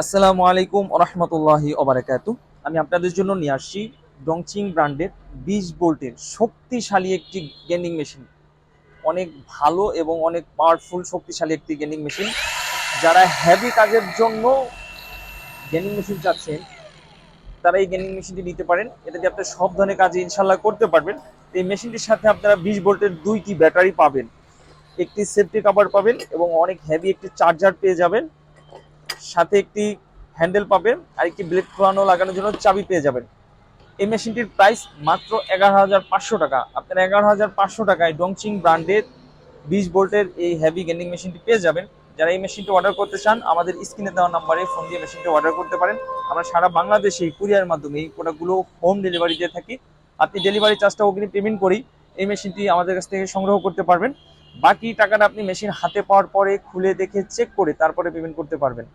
আসসালামু আলাইকুম রহমতুল্লাহি ওবারাকাতু। আমি আপনাদের জন্য নিয়ে আসছি ডংচিং ব্র্যান্ডের 20 ভোল্টের শক্তিশালী একটি গেমিং মেশিন। অনেক ভালো এবং অনেক পাওয়ারফুল শক্তিশালী একটি গেমিং মেশিন। যারা হেভি কাজের জন্য গেমিং মেশিন চাচ্ছেন তারা এই গেমিং মেশিনটি নিতে পারেন। এটা দিয়ে আপনি সব ধরনের কাজ ইনশাল্লাহ করতে পারবেন। এই মেশিনটির সাথে আপনারা 20 ভোল্টের 2টি ব্যাটারি পাবেন, একটি সেফটি কভার পাবেন এবং অনেক হেভি একটি চার্জার পেয়ে যাবেন। সাথে একটি হ্যান্ডেল পাবেন আর একটি ব্লেড ঘোরানো লাগানোর জন্য চাবি পেয়ে যাবেন। এই মেশিনটির প্রাইস মাত্র 11,500 টাকা। আপনারা 11,500 টাকায় ডংচিং ব্র্যান্ডের 20 ভোল্টের এই হেভি গেমিং মেশিনটি পেয়ে যাবেন। যারা এই মেশিনটি অর্ডার করতে চান আমাদের স্ক্রিনে দেওয়া নাম্বারে ফোন দিয়ে মেশিনটি অর্ডার করতে পারেন। আমরা সারা বাংলাদেশে কুরিয়ার মাধ্যমে এই প্রোডাক্টগুলো হোম ডেলিভারি দিয়ে থাকি। আপনি ডেলিভারি চার্জটা অগ্রিম পেমেন্ট করেই এই মেশিনটি আমাদের কাছ থেকে সংগ্রহ করতে পারবেন। বাকি টাকাটা আপনি মেশিন হাতে পাওয়ার পরে খুলে দেখে চেক করে তারপরে পেমেন্ট করতে পারবেন।